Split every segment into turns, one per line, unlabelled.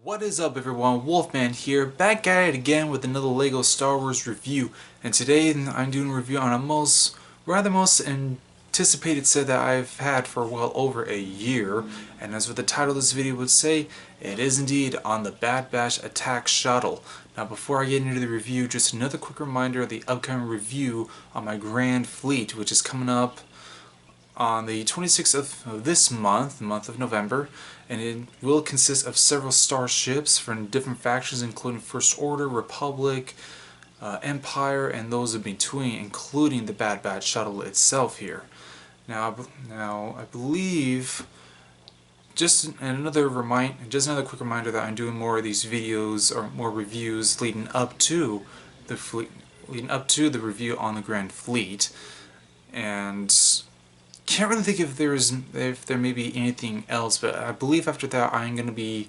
What is up everyone, Wolfman here, back at it again with another LEGO Star Wars review. And today I'm doing a review on a most anticipated set that I've had for well over a year. And as what the title of this video would say, it is indeed on the Bad Batch Attack Shuttle. Now before I get into the review, just another quick reminder of the upcoming review on my Grand Fleet, which is coming up on the 26th of this month, the month of November, and it will consist of several starships from different factions, including First Order, Republic, Empire, and those in between, including the Bad Batch shuttle itself here. Now I believe, just another quick reminder that I'm doing more of these videos or more reviews leading up to the review on the Grand Fleet, and can't really think if there may be anything else, but I believe after that I'm going to be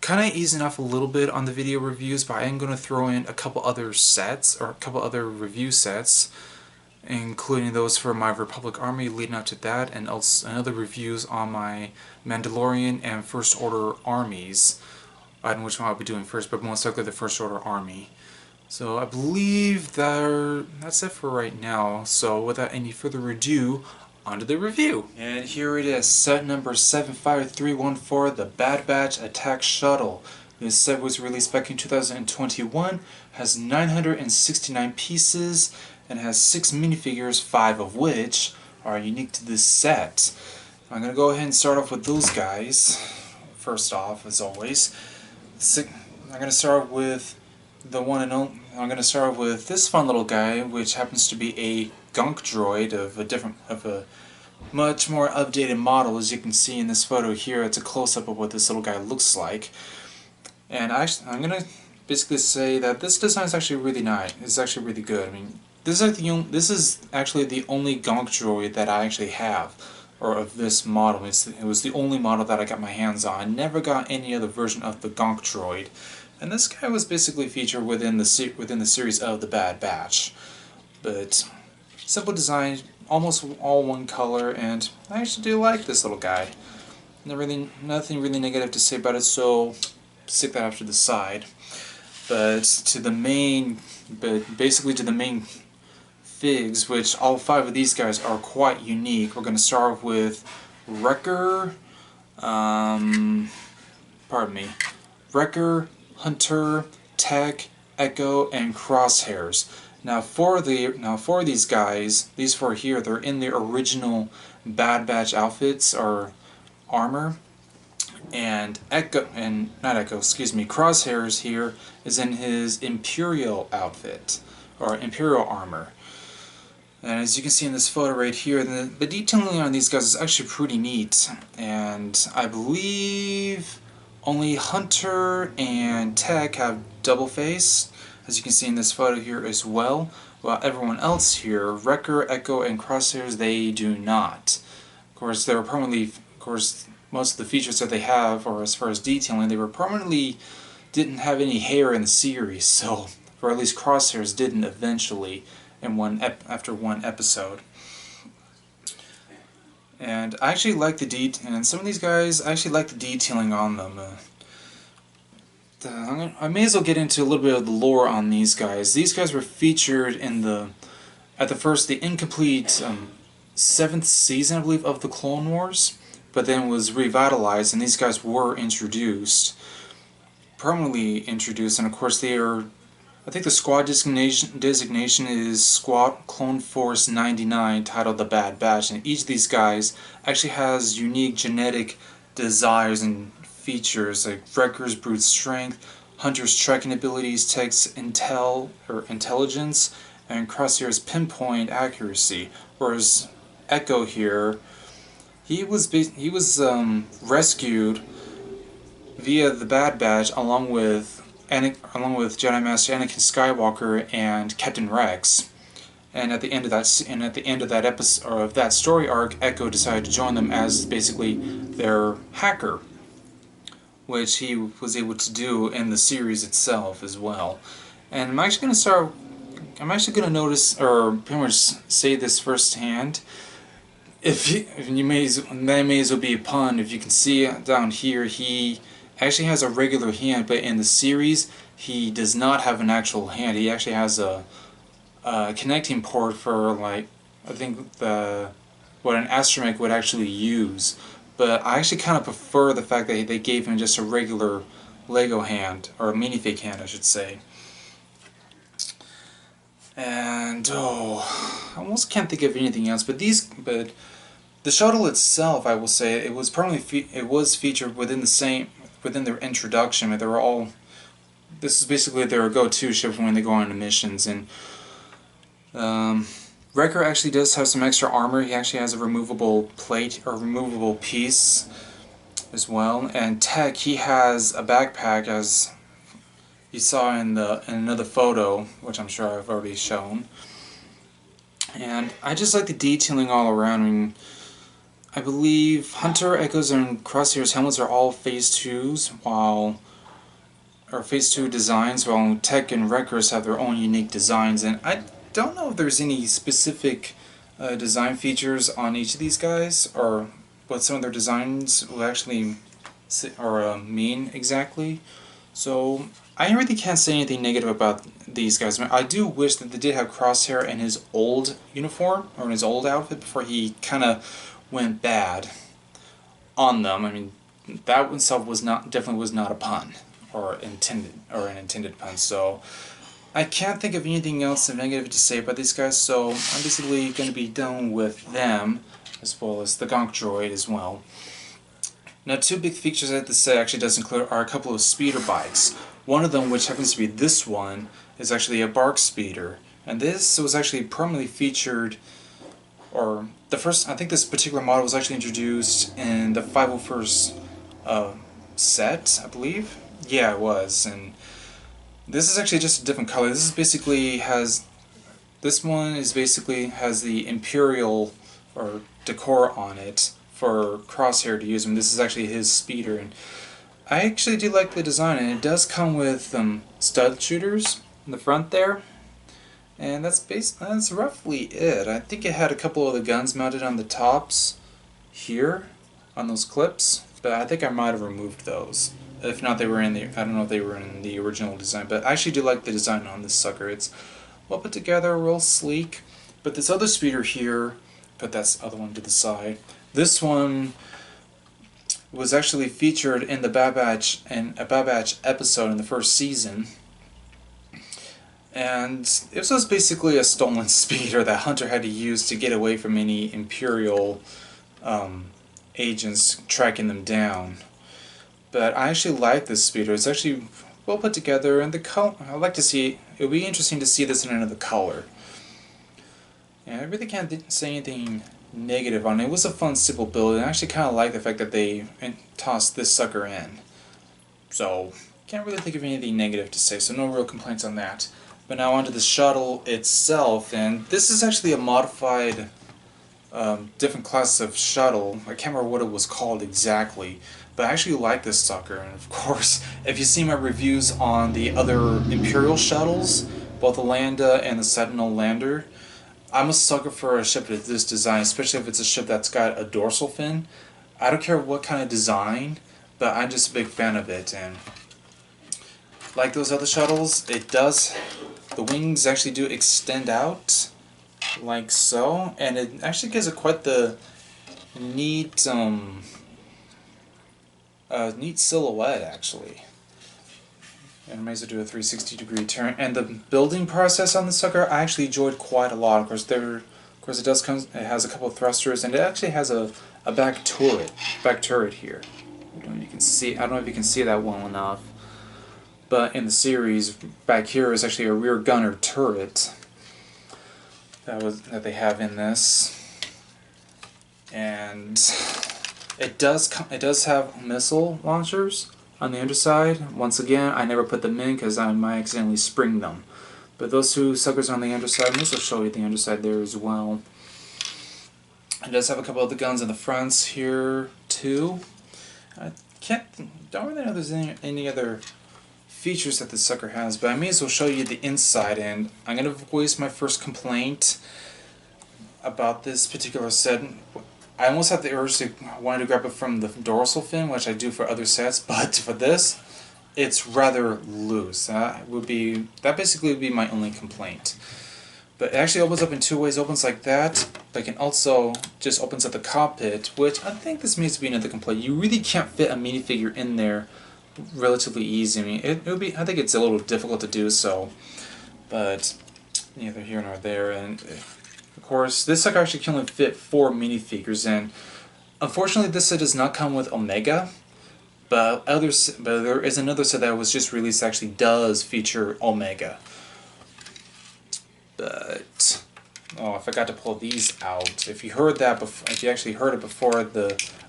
kind of easing off a little bit on the video reviews, but I am going to throw in a couple other sets, or a couple other review sets, including those for my Republic Army leading up to that, and also other reviews on my Mandalorian and First Order armies. I don't know which one I'll be doing first, but most likely the First Order army. So I believe that's it for right now, so without any further ado, onto the review. And here it is, set number 75314, the Bad Batch Attack Shuttle. This set was released back in 2021, has 969 pieces, and has 6 minifigures, 5 of which are unique to this set. I'm going to go ahead and start off with those guys. First off, as always, I'm going to start with the one and only. I'm going to start with this fun little guy, which happens to be a gunk droid of a much more updated model. As you can see in this photo here, it's a close-up of what this little guy looks like. And I'm going to basically say that this design is actually really nice. It's actually really good. I mean, this is actually the only gunk droid that I actually have, or of this model. It was the only model that I got my hands on. I never got any other version of the gunk droid. And this guy was basically featured within the series of the Bad Batch. But simple design, almost all one color, and I actually do like this little guy. Nothing really negative to say about it, so stick that off to the side. But basically to the main figs, which all 5 of these guys are quite unique. We're going to start off with Wrecker, Wrecker, Hunter, Tech, Echo, and Crosshairs. Now for these guys, these 4 here, they're in the original Bad Batch outfits or armor, and Crosshairs here is in his Imperial outfit or Imperial armor. And as you can see in this photo right here, the detailing on these guys is actually pretty neat, and I believe only Hunter and Tech have double face, as you can see in this photo here as well, while everyone else here, Wrecker, Echo, and Crosshairs, they do not. Of course, most of the features that they have, or as far as detailing, didn't have any hair in the series, so, or at least Crosshairs didn't eventually after one episode. And I actually like and some of these guys, I actually like the detailing on them. I may as well get into a little bit of the lore on these guys. These guys were featured in the incomplete 7th season, I believe, of the Clone Wars, but then was revitalized, and these guys were permanently introduced, and of course they are, I think the squad designation is Squad Clone Force 99, titled the Bad Batch, and each of these guys actually has unique genetic desires and features, like Wrecker's brute strength, Hunter's trekking abilities, Tech's intelligence, and Crosshair's pinpoint accuracy. Whereas Echo here, he was rescued via the Bad Batch along with Jedi Master Anakin Skywalker and Captain Rex. And at the end of that episode, or of that story arc, Echo decided to join them as basically their hacker, which he was able to do in the series itself as well. And I'm actually going to notice, or pretty much say this firsthand. That may as well be a pun. If you can see down here, he actually has a regular hand, but in the series he does not have an actual hand. He actually has a connecting port for, like, I think what an astromech would actually use. But I actually kind of prefer the fact that they gave him just a regular Lego hand, or a minifig hand I should say. And I almost can't think of anything else. But the shuttle itself, I will say, it was featured within their introduction. They were all, this is basically their go-to ship when they go on missions. And Wrecker actually does have some extra armor. He actually has a removable plate or removable piece as well. And Tech, he has a backpack, as you saw in another photo, which I'm sure I've already shown. And I just like the detailing all around. I mean, I believe Hunter, Echoes, and Crosshair's helmets are all Phase 2s, Phase 2 designs, while Tech and Wreckers have their own unique designs. And I don't know if there's any specific design features on each of these guys, or what some of their designs will actually mean exactly. So I really can't say anything negative about these guys. I do wish that they did have Crosshair in his old uniform, or in his old outfit, before he kind of went bad on them. I mean, that itself definitely was not a pun, or an intended pun. So I can't think of anything else negative to say about these guys. So I'm basically going to be done with them, as well as the Gonk Droid as well. Now, two big features I have to say actually does include are a couple of speeder bikes. One of them, which happens to be this one, is actually a bark speeder, and this was actually permanently featured, or I think this particular model was actually introduced in the 501st set, I believe. Yeah, it was. And this is actually just a different color. This one has the Imperial or decor on it for Crosshair to use, and this is actually his speeder. And I actually do like the design, and it does come with stud shooters in the front there. And that's roughly it. I think it had a couple of the guns mounted on the tops here on those clips, but I think I might have removed those. If not, I don't know if they were in the original design, but I actually do like the design on this sucker. It's well put together, real sleek. But this other speeder here, put that other one to the side. This one was actually featured in a Bad Batch episode in the first season. And it was basically a stolen speeder that Hunter had to use to get away from any Imperial agents tracking them down. But I actually like this speeder. It's actually well put together, and the color, I'd like to see, it would be interesting to see this in another color. And I really can't say anything negative on it. It was a fun, simple build, and I actually kind of like the fact that they tossed this sucker in. So, can't really think of anything negative to say, so no real complaints on that. But now onto the shuttle itself, and this is actually a modified, different class of shuttle. I can't remember what it was called exactly, but I actually like this sucker. And of course, if you see my reviews on the other Imperial shuttles, both the Lambda and the Sentinel Lander, I'm a sucker for a ship with this design, especially if it's a ship that's got a dorsal fin. I don't care what kind of design, but I'm just a big fan of it. And like those other shuttles, the wings actually do extend out, like so, and it actually gives it quite the neat, neat silhouette, actually. And it makes it do a 360-degree turn. And the building process on the sucker, I actually enjoyed quite a lot. Of course, it has a couple of thrusters, and it actually has a back turret here. I don't know if you can see that well enough. But in the series, back here is actually a rear gunner turret that they have in this, and it does have missile launchers on the underside. Once again, I never put them in because I might accidentally spring them. But those two suckers on the underside, let me also show you the underside there as well. It does have a couple of the guns in the fronts here too. I don't really know if there's any other features that the sucker has, but I may as well show you the inside. And I'm going to voice my first complaint about this particular set. I almost had the urge to wanted to grab it from the dorsal fin, which I do for other sets, but for this, it's rather loose. That basically would be my only complaint. But it actually opens up in two ways. It opens like that, but it can also just opens at the cockpit, which I think this needs to be another complaint. You really can't fit a minifigure in there relatively easy. I mean, it would be. I think it's a little difficult to do so, but neither here nor there. And of course, this set actually can only fit 4 minifigures, and unfortunately, this set does not come with Omega. But there is another set that was just released that actually does feature Omega. But oh, I forgot to pull these out. If you heard that before, if you actually heard it before,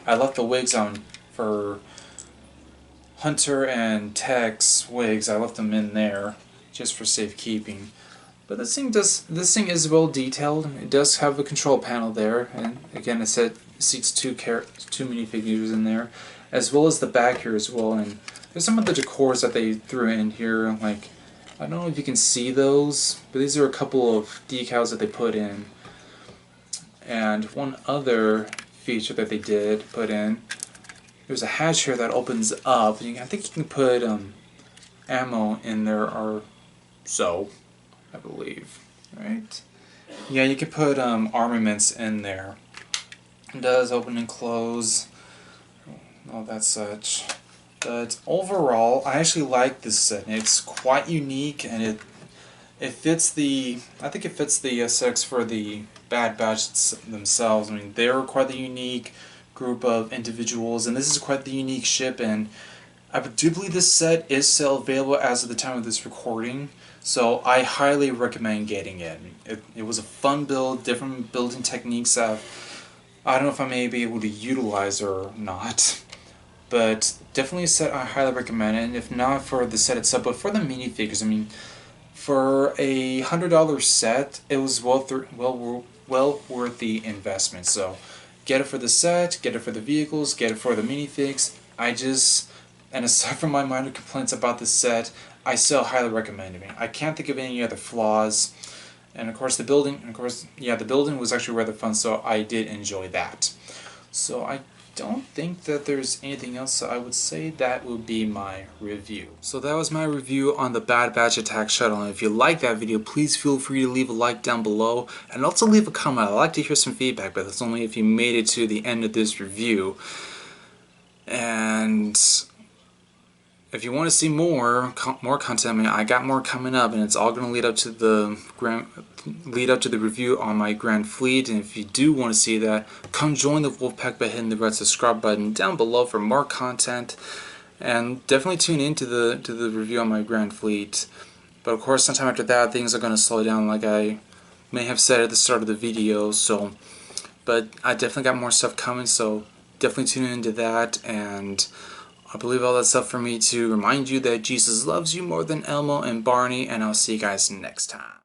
I left the wigs on for Hunter and Tech's wigs. I left them in there just for safekeeping. But this thing is well detailed. It does have a control panel there, and again, it seats two minifigures in there, as well as the back here as well. And there's some of the decors that they threw in here, like, I don't know if you can see those, but these are a couple of decals that they put in. And one other feature that they did put in, there's a hatch here that opens up. I think you can put ammo in there or so, I believe, right? Yeah, you can put armaments in there. It does open and close, all that such. But overall, I actually like this set. It's quite unique, and it fits the. I think it fits the aesthetics for the Bad Batch themselves. I mean, they're quite the unique group of individuals, and this is quite the unique ship. And I do believe this set is still available as of the time of this recording, so I highly recommend getting it. It was a fun build, different building techniques that I don't know if I may be able to utilize or not. But definitely a set I highly recommend, and if not for the set itself, but for the minifigures. I mean, for a $100 set, it was well worth the investment. So get it for the set, get it for the vehicles, get it for the minifigs. And aside from my minor complaints about the set, I still highly recommend it. I can't think of any other flaws. And of course the building was actually rather fun, so I did enjoy that. So I don't think that there's anything else, so I would say that would be my review. So that was my review on the Bad Batch Attack Shuttle, and if you like that video, please feel free to leave a like down below, and also leave a comment. I'd like to hear some feedback, but that's only if you made it to the end of this review. And if you want to see more content, I mean, I got more coming up, and it's all going to lead up to the review on my Grand Fleet. And if you do want to see that, come join the Wolfpack by hitting the red subscribe button down below for more content, and definitely tune in to the review on my Grand Fleet. But of course, sometime after that, things are going to slow down, like I may have said at the start of the video. But I definitely got more stuff coming, so definitely tune into that. And I believe all that stuff for me to remind you that Jesus loves you more than Elmo and Barney, and I'll see you guys next time.